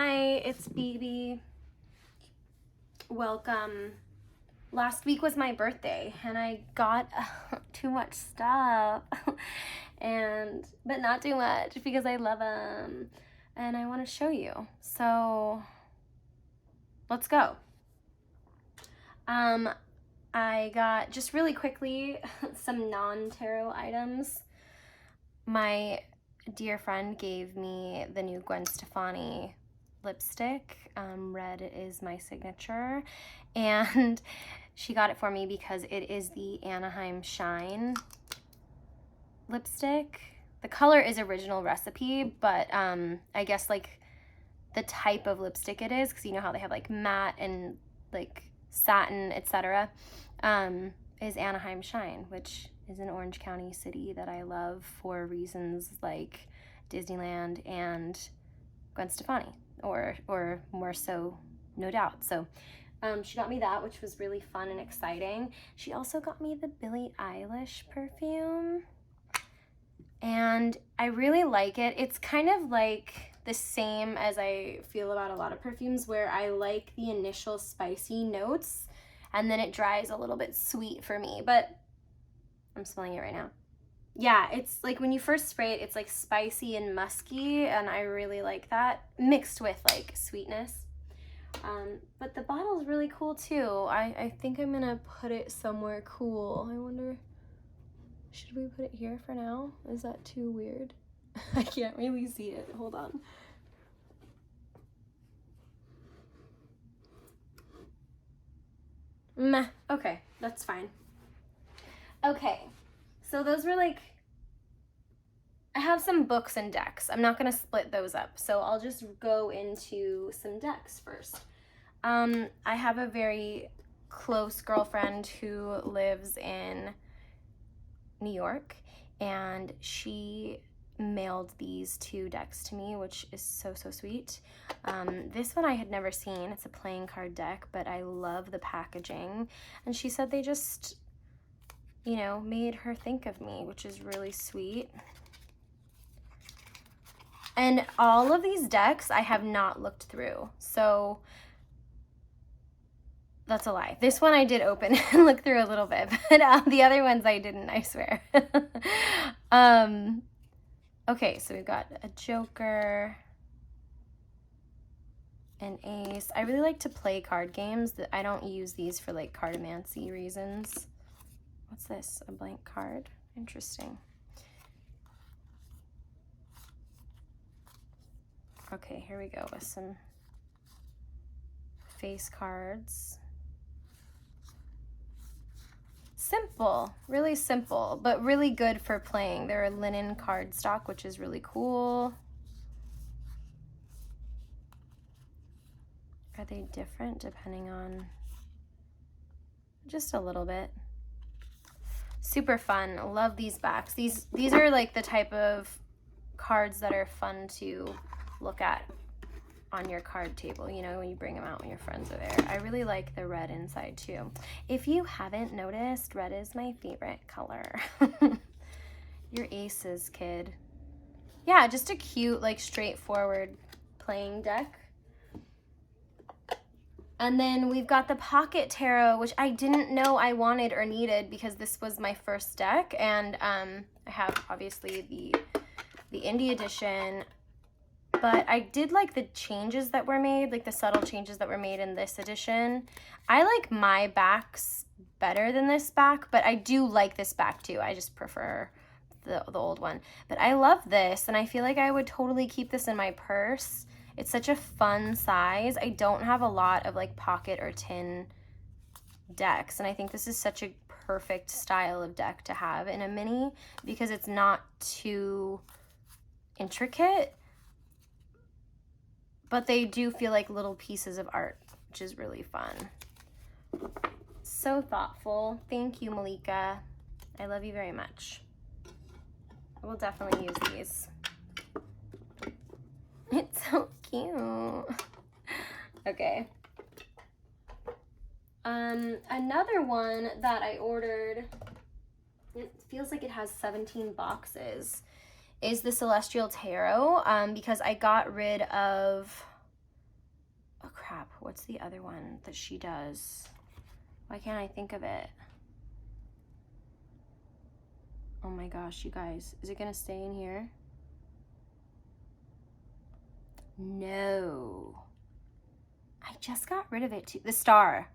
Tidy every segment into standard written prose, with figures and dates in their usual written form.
Hi, it's BB. Welcome. Last week was my birthday and I got too much stuff but not too much because I love them and I want to show you. So let's go. I got, just really quickly, some non-tarot items. My dear friend gave me the new Gwen Stefani lipstick. Red is my signature, and she got it for me because it is the Anaheim Shine lipstick. The color is original recipe, but I guess like the type of lipstick it is, because you know how they have like matte and like satin, etc., is Anaheim Shine, which is an Orange County city that I love for reasons like Disneyland and Gwen Stefani, or more so, no doubt. So she got me that, which was really fun and exciting. She also got me the Billie Eilish perfume, and I really like it. It's kind of like the same as I feel about a lot of perfumes, where I like the initial spicy notes and then it dries a little bit sweet for me, but I'm smelling it right now. Yeah, it's like when you first spray it, it's like spicy and musky, and I really like that, mixed with like sweetness. But the bottle's really cool too. I think I'm gonna put it somewhere cool. I wonder, should we put it here for now? Is that too weird? I can't really see it. Hold on. Meh. Okay, that's fine. Okay, so those were like, I have some books and decks. I'm not gonna split those up, so I'll just go into some decks first. I have a very close girlfriend who lives in New York, and she mailed these two decks to me, which is so sweet. This one I had never seen. It's a playing card deck, but I love the packaging, and she said they just, you know, made her think of me, which is really sweet. And all of these decks I have not looked through, so that's a lie. This one I did open and look through a little bit, but the other ones I didn't, I swear. Okay, so we've got a Joker, an Ace. I really like to play card games. I don't use these for like cartomancy reasons. What's this? A blank card? Interesting. Okay, here we go with some face cards. Simple, really simple, but really good for playing. They're a linen cardstock, which is really cool. Are they different depending on, just a little bit? Super fun. Love these backs. These are like the type of cards that are fun to look at on your card table, you know, when you bring them out when your friends are there. I really like the red inside too. If you haven't noticed, red is my favorite color. Your aces, kid. Yeah, just a cute, like straightforward playing deck. And then we've got the Pocket Tarot, which I didn't know I wanted or needed because this was my first deck. And I have obviously the indie edition, but I did like the changes that were made, like the subtle changes that were made in this edition. I like my backs better than this back, but I do like this back too. I just prefer the old one. But I love this, and I feel like I would totally keep this in my purse. It's such a fun size. I don't have a lot of like pocket or tin decks, and I think this is such a perfect style of deck to have in a mini because it's not too intricate, but they do feel like little pieces of art, which is really fun. So thoughtful. Thank you, Malika. I love you very much. I will definitely use these. It's so cute. Okay. Another one that I ordered, it feels like it has 17 boxes, is the Celestial Tarot, because I got rid of oh crap, what's the other one that she does? Why can't I think of it? Oh my gosh, you guys, is it gonna stay in here? No. I just got rid of it too. The Star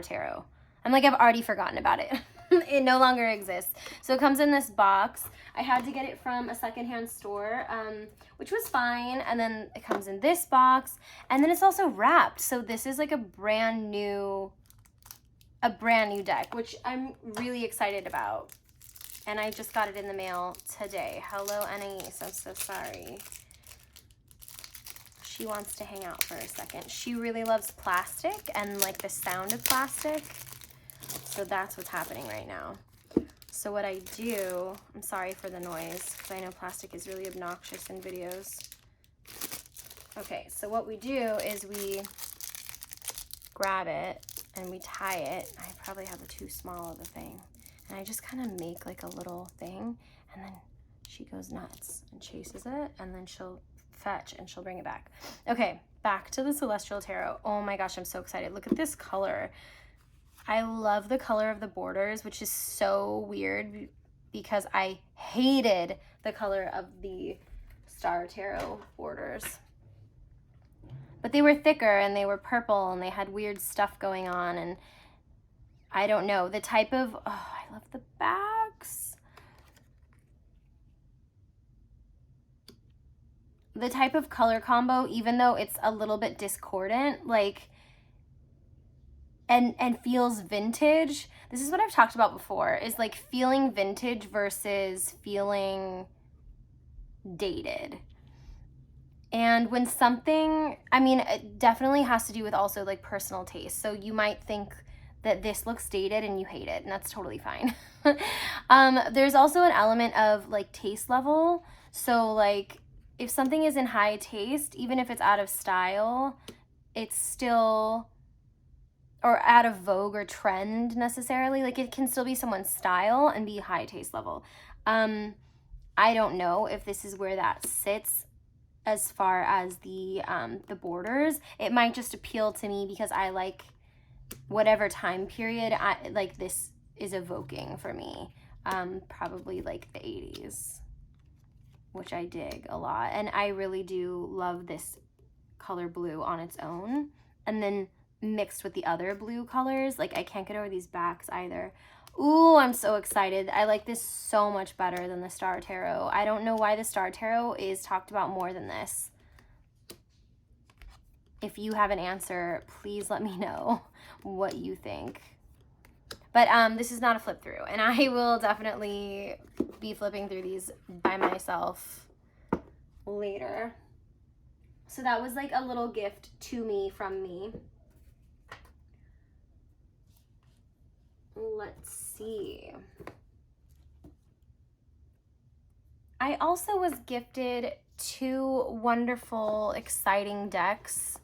Tarot. I'm like, I've already forgotten about it. It no longer exists. So it comes in this box. I had to get it from a secondhand store, which was fine. And then it comes in this box, and then it's also wrapped. So this is like a brand new deck, which I'm really excited about. And I just got it in the mail today. Hello, Anais. I'm so sorry. She wants to hang out for a second. She really loves plastic and like the sound of plastic. So that's what's happening right now. So what I do, I'm sorry for the noise because I know plastic is really obnoxious in videos. Okay, so what we do is we grab it and we tie it. I probably have a too small of a thing. And I just kind of make like a little thing, and then she goes nuts and chases it, and then she'll fetch and she'll bring it back. Okay, back to the Celestial Tarot. Oh my gosh, I'm so excited. Look at this color. I love the color of the borders, which is so weird because I hated the color of the Star Tarot borders. But they were thicker and they were purple and they had weird stuff going on, and I don't know. The type of, oh, I love the backs. The type of color combo, even though it's a little bit discordant, like, and feels vintage. This is what I've talked about before, is like feeling vintage versus feeling dated. And when something, I mean, it definitely has to do with also like personal taste. So you might think that this looks dated and you hate it, and that's totally fine. There's also an element of like taste level. So like if something is in high taste, even if it's out of style, it's still, or out of vogue or trend necessarily, like it can still be someone's style and be high taste level. I don't know if this is where that sits as far as the borders. It might just appeal to me because I like whatever time period like this is evoking for me. Probably like the 80s, which I dig a lot. And I really do love this color blue on its own, and then mixed with the other blue colors. Like I can't get over these backs either. Ooh, I'm so excited. I like this so much better than the Star Tarot. I don't know why the Star Tarot is talked about more than this. If you have an answer, please let me know what you think. But this is not a flip through, and I will definitely be flipping through these by myself later. So that was like a little gift to me from me. Let's see. I also was gifted 2 wonderful, exciting decks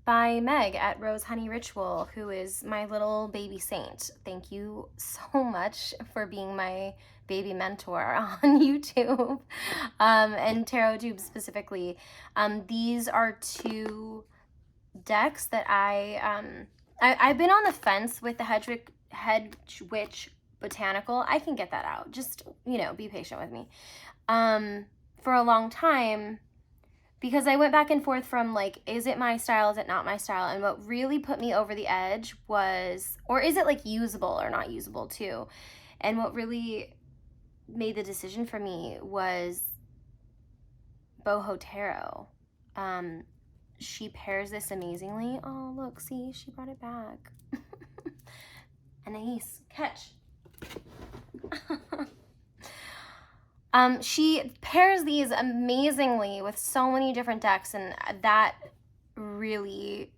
by Meg at Rose Honey Ritual, who is my little baby saint. Thank you so much for being my baby mentor on YouTube, and TarotTube specifically. These are 2 decks that I've been on the fence with the Hedge Witch Botanical. I can get that out. Just, you know, be patient with me. For a long time, because I went back and forth from like, is it my style? Is it not my style? And what really put me over the edge was, or is it like usable or not usable too? And what really made the decision for me was Boho Tarot. She pairs this amazingly. Oh, look, see, she brought it back. Anais, catch. She pairs these amazingly with so many different decks, and that really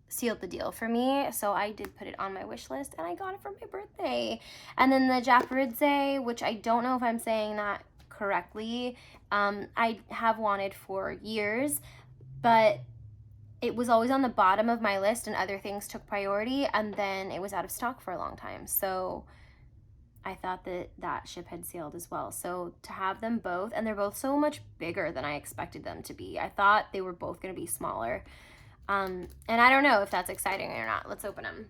sealed the deal for me. So I did put it on my wish list, and I got it for my birthday. And then the Japaridze, which I don't know if I'm saying that correctly, I have wanted for years, but it was always on the bottom of my list and other things took priority, and then it was out of stock for a long time. So I thought that that ship had sailed as well. So to have them both, and they're both so much bigger than I expected them to be. I thought they were both going to be smaller. And I don't know if that's exciting or not. Let's open them.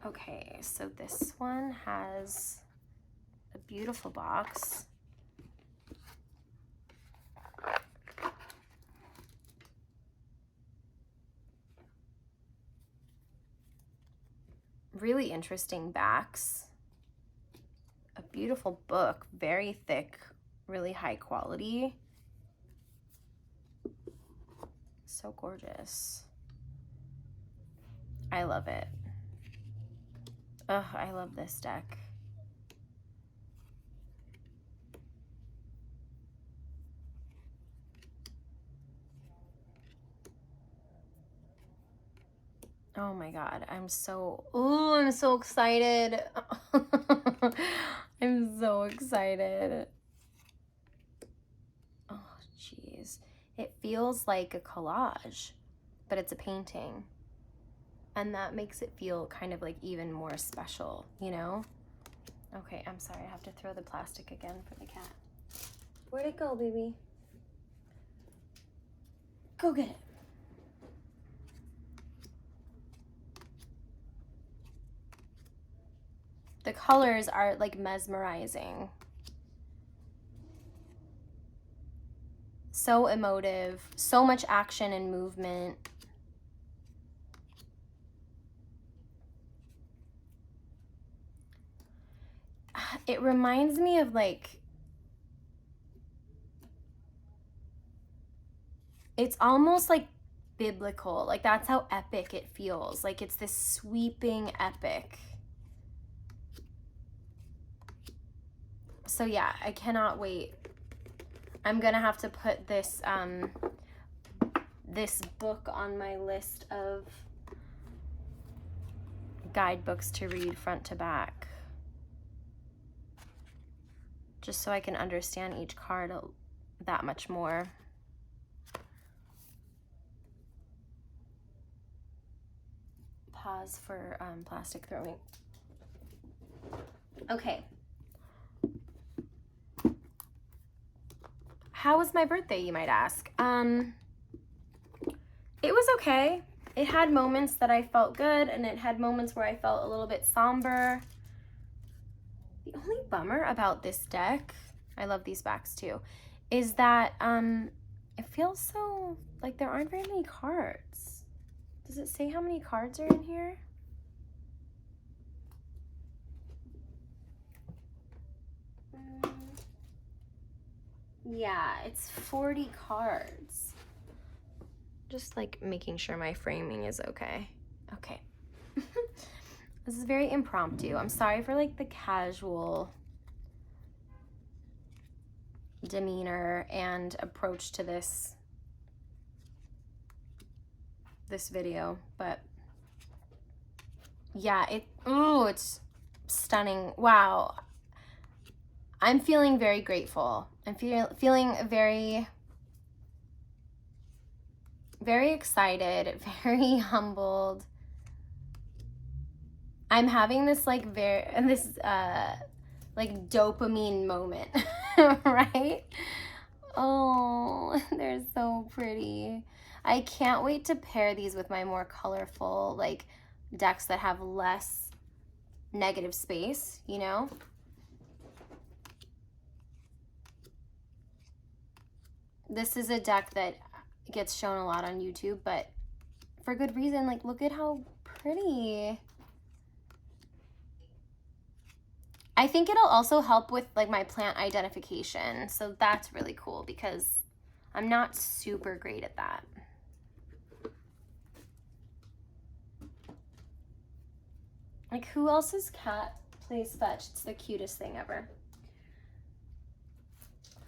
Okay, so this one has a beautiful box. Really interesting backs. A beautiful book, very thick, really high quality. So gorgeous. I love it. Ugh, I love this deck. Oh my God, I'm so excited. I'm so excited. Oh, jeez. It feels like a collage, but it's a painting. And that makes it feel kind of like even more special, you know? Okay, I'm sorry, I have to throw the plastic again for the cat. Where'd it go, baby? Go get it. The colors are like mesmerizing. So emotive, so much action and movement. It reminds me of like, it's almost like biblical. Like that's how epic it feels. Like it's this sweeping epic. So yeah, I cannot wait. I'm gonna have to put this this book on my list of guidebooks to read front to back, just so I can understand each card that much more. Pause for plastic throwing. Okay. How was my birthday, you might ask? It was okay. It had moments that I felt good, and it had moments where I felt a little bit somber. The only bummer about this deck, I love these backs too, is that it feels so like there aren't very many cards. Does it say how many cards are in here? Yeah, it's 40 cards. Just like making sure my framing is okay. Okay. This is very impromptu. I'm sorry for like the casual demeanor and approach to this video, but yeah, it's stunning. Wow. I'm feeling very grateful. I'm feeling very excited, very humbled. I'm having this like like dopamine moment, right? Oh, they're so pretty. I can't wait to pair these with my more colorful like decks that have less negative space, you know? This is a deck that gets shown a lot on YouTube, but for good reason. Like, look at how pretty. I think it'll also help with like my plant identification. So that's really cool because I'm not super great at that. Like, who else's cat plays fetch? It's the cutest thing ever.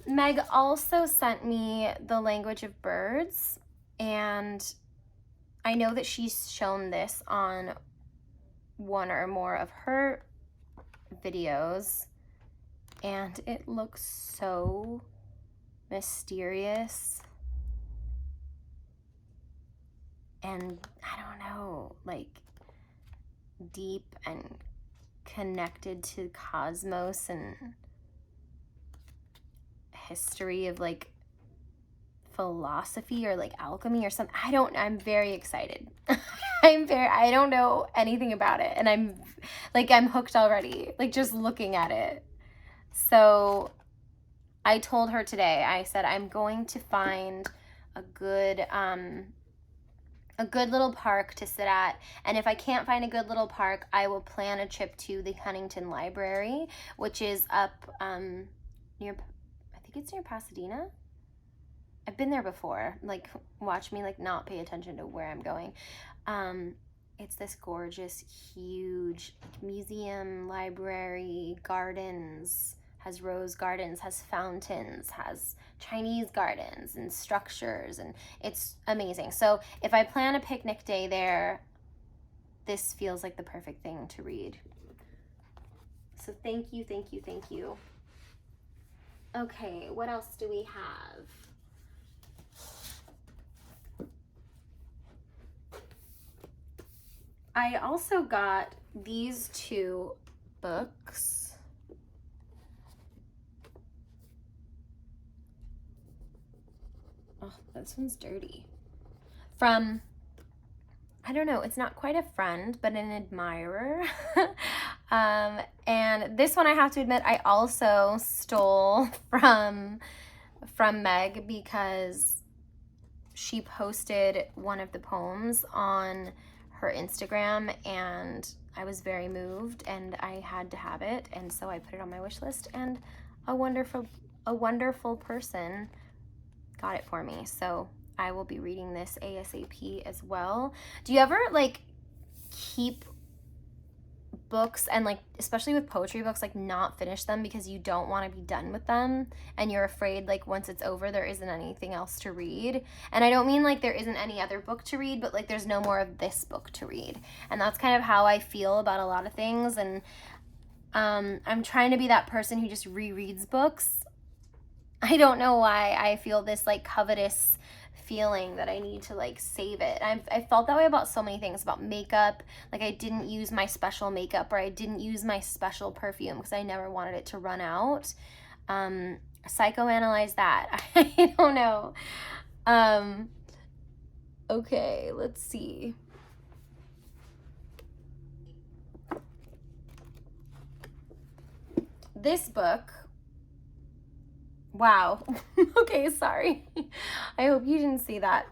Meg also sent me The Language of Birds, and I know that she's shown this on one or more of her videos, and it looks so mysterious and I don't know, like deep and connected to cosmos and history of like philosophy or like alchemy or something. I'm very excited. I don't know anything about it, and I'm hooked already, like just looking at it. So I told her today, I said, I'm going to find a good little park to sit at. And if I can't find a good little park, I will plan a trip to the Huntington Library, which is up near, I think it's near Pasadena. I've been there before. Like, watch me like not pay attention to where I'm going. It's this gorgeous, huge museum, library, gardens, has rose gardens, has fountains, has Chinese gardens and structures, and it's amazing. So if I plan a picnic day there, this feels like the perfect thing to read. So thank you, thank you, thank you. Okay, what else do we have? I also got these two books. Oh, this one's dirty. From, I don't know, it's not quite a friend, but an admirer. And this one, I have to admit, I also stole from Meg, because she posted one of the poems on her Instagram, and I was very moved, and I had to have it, and so I put it on my wish list, and a wonderful person got it for me. So I will be reading this ASAP as well. Do you ever like keep books, and like especially with poetry books, like not finish them because you don't want to be done with them, and you're afraid like once it's over there isn't anything else to read? And I don't mean like there isn't any other book to read, but like there's no more of this book to read. And that's kind of how I feel about a lot of things. And I'm trying to be that person who just rereads books. I don't know why I feel this like covetous feeling that I need to like save it. I felt that way about so many things, about makeup. Like I didn't use my special makeup, or I didn't use my special perfume because I never wanted it to run out. Psychoanalyze that. I don't know. Okay, let's see. This book, wow. Okay, sorry. I hope you didn't see that.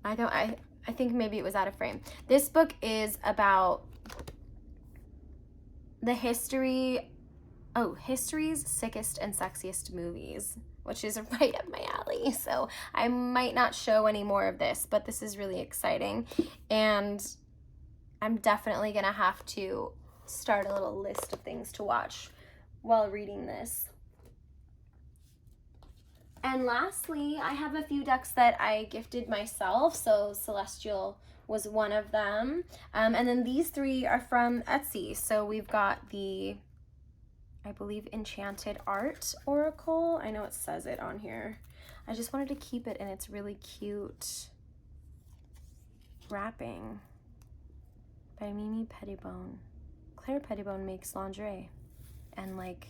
I think maybe it was out of frame. This book is about the history's sickest and sexiest movies, which is right up my alley. So I might not show any more of this, but this is really exciting. And I'm definitely gonna have to start a little list of things to watch while reading this. And lastly, I have a few decks that I gifted myself. So Celestial was one of them. And then these three are from Etsy. So we've got the, I believe, Enchanted Art Oracle. I know it says it on here. I just wanted to keep it in its really cute wrapping by Mimi Pettibone. Claire Pettibone makes lingerie and like,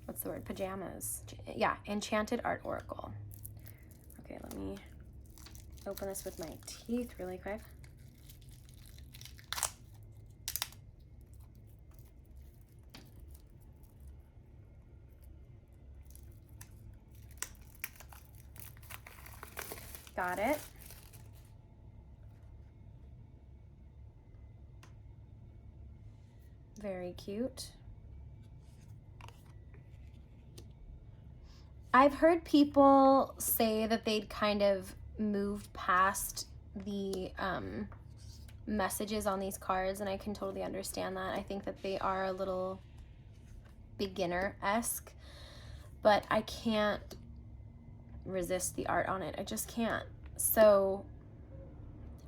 what's the word? Pajamas. Yeah, Enchanted Art Oracle. Okay, let me open this with my teeth really quick. Got it. Very cute. I've heard people say that they'd kind of moved past the messages on these cards, and I can totally understand that. I think that they are a little beginner-esque, but I can't resist the art on it. I just can't. So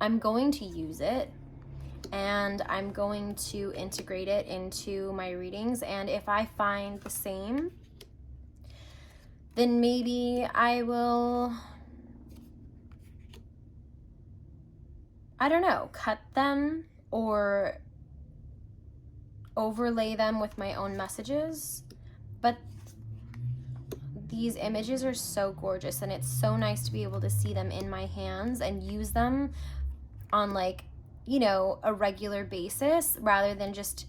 I'm going to use it, and I'm going to integrate it into my readings, and if I find the same, then maybe I will, I don't know, cut them or overlay them with my own messages. But these images are so gorgeous, and it's so nice to be able to see them in my hands and use them on, like, you know, a regular basis, rather than just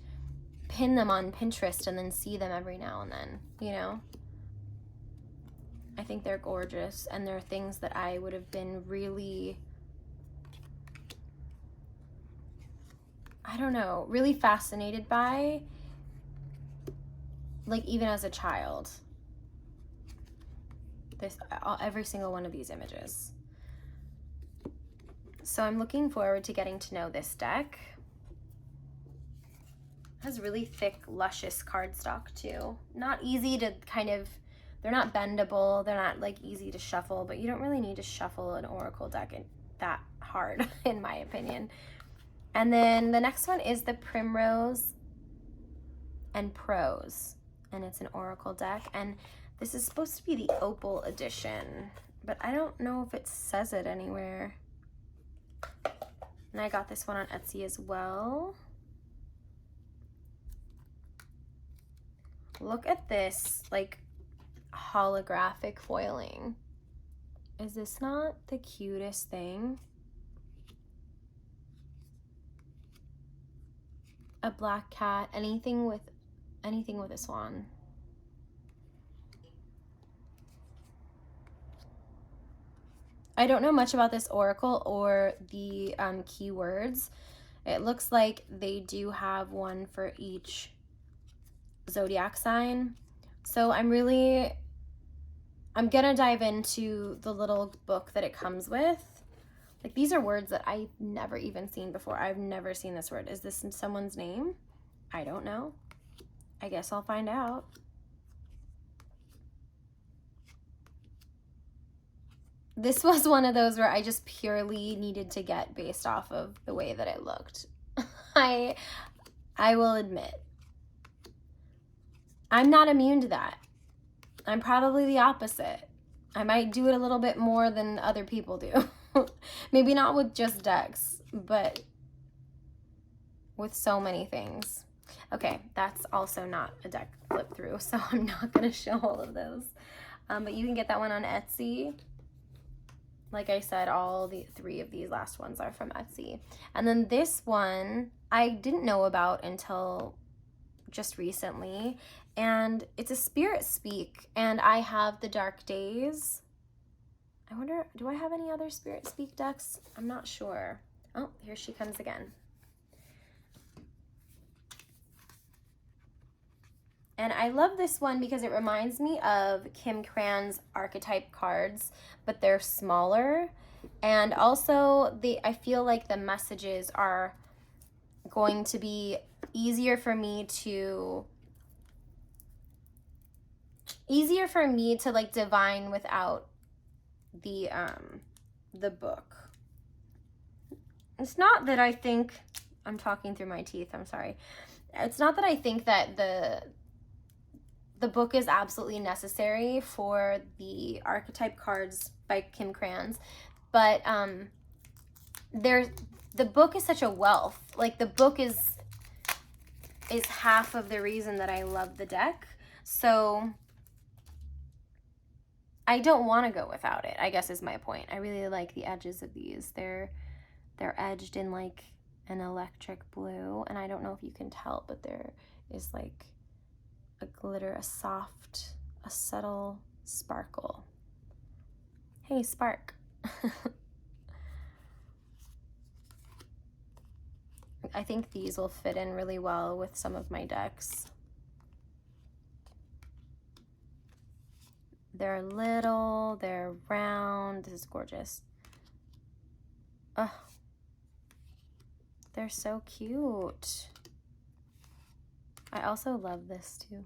pin them on Pinterest and then see them every now and then, you know. I think they're gorgeous, and they're things that I would have been really, I don't know, really fascinated by, like, even as a child. Every single one of these images. So I'm looking forward to getting to know this deck. It has really thick, luscious cardstock too. Not easy to kind of, they're not bendable, they're not like easy to shuffle, but you don't really need to shuffle an oracle deck that hard, in my opinion. And then the next one is the Primrose and Prose, and it's an oracle deck, and this is supposed to be the Opal edition, but I don't know if it says it anywhere. And I got this one on Etsy as well. Look at this, like, holographic foiling. Is this not the cutest thing? A black cat, anything with a swan. I don't know much about this oracle or the keywords. It looks like they do have one for each zodiac sign. So I'm gonna dive into the little book that it comes with. Like, these are words that I've never even seen before. I've never seen this word. Is this someone's name? I don't know. I guess I'll find out. This was one of those where I just purely needed to get based off of the way that it looked. I will admit. I'm not immune to that. I'm probably the opposite. I might do it a little bit more than other people do. Maybe not with just decks, but with so many things. Okay, that's also not a deck flip through, so I'm not going to show all of those. But you can get that one on Etsy. Like I said, all the 3 of these last ones are from Etsy. And then this one I didn't know about until just recently, and it's a Spirit Speak, and I have the Dark Days. I wonder, do I have any other Spirit Speak decks? I'm not sure. Oh, here she comes again. And I love this one because it reminds me of Kim Cran's archetype cards, but they're smaller. And also, I feel like the messages are going to be easier for me to like divine without the book. It's not that I think, I'm talking through my teeth, I'm sorry. It's not that I think that the book is absolutely necessary for the archetype cards by Kim Cran's, but the book is such a wealth. Like, the book is half of the reason that I love the deck. So I don't want to go without it, I guess is my point. I really like the edges of these. They're edged in like an electric blue, and I don't know if you can tell, but there is like a glitter, a subtle sparkle. Hey, spark. I think these will fit in really well with some of my decks. They're little, they're round. This is gorgeous. Ugh. They're so cute. I also love this too.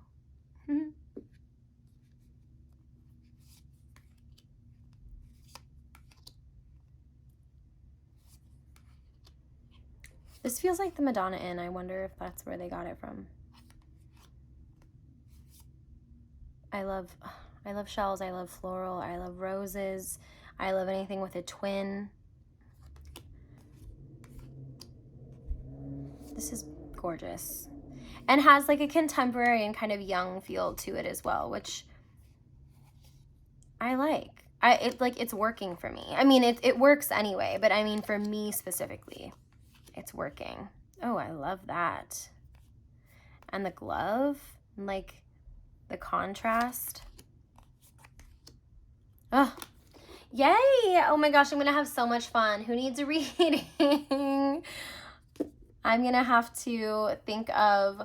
This feels like the Madonna Inn. I wonder if that's where they got it from. I love shells. I love floral. I love roses. I love anything with a twin. This is gorgeous. And has like a contemporary and kind of young feel to it as well, which I like. It's working for me. I mean, it works anyway, but I mean, for me specifically, it's working. Oh, I love that. And the glove, and like the contrast. Oh, yay! Oh my gosh, I'm gonna have so much fun. Who needs a reading? I'm gonna have to think of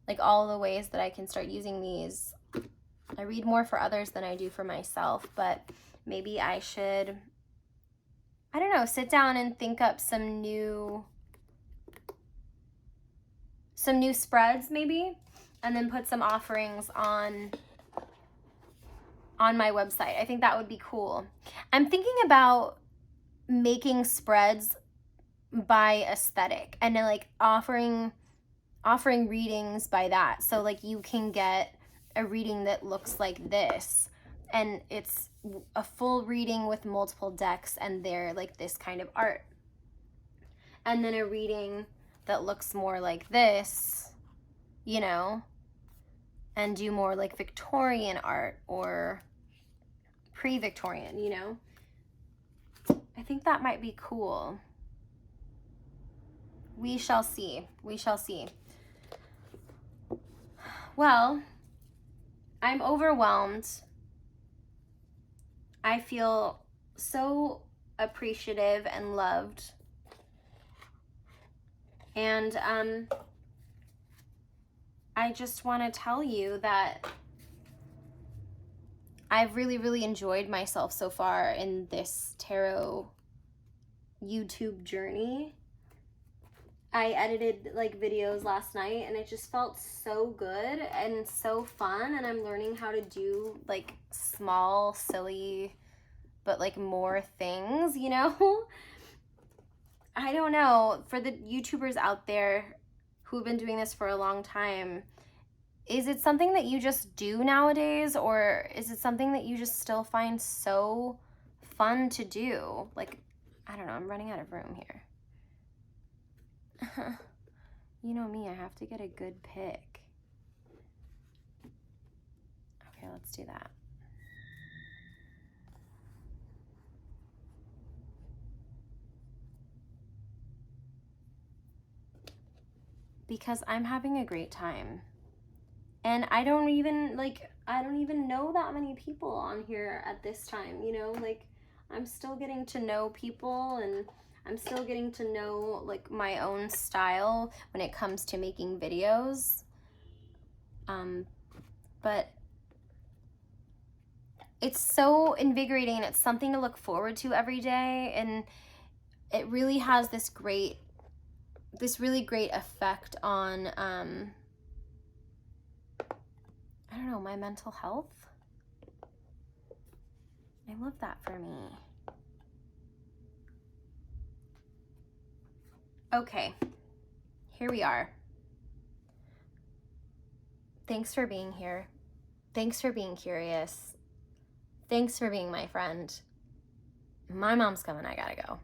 like all the ways that I can start using these. I read more for others than I do for myself, but maybe I should, I don't know, sit down and think up some new spreads maybe, and then put some offerings on my website. I think that would be cool. I'm thinking about making spreads by aesthetic and then like offering readings by that. So like you can get a reading that looks like this, and it's a full reading with multiple decks and they're like this kind of art. And then a reading that looks more like this, you know, and do more like Victorian art or pre-Victorian, you know. I think that might be cool. We shall see. We shall see. Well, I'm overwhelmed. I feel so appreciative and loved. And I just want to tell you that I've really, really enjoyed myself so far in this tarot YouTube journey. I edited like videos last night and it just felt so good and so fun, and I'm learning how to do like small, silly, but like more things, you know? I don't know, for the YouTubers out there who've been doing this for a long time, is it something that you just do nowadays, or is it something that you just still find so fun to do? Like, I don't know, I'm running out of room here. You know me, I have to get a good pick. Okay, let's do that. Because I'm having a great time. And I don't even know that many people on here at this time, you know? Like, I'm still getting to know people, and I'm still getting to know like my own style when it comes to making videos. But it's so invigorating, and it's something to look forward to every day, and it really has this really great effect on I don't know, my mental health. I love that for me. Okay, here we are. Thanks for being here. Thanks for being curious. Thanks for being my friend. My mom's coming, I gotta go.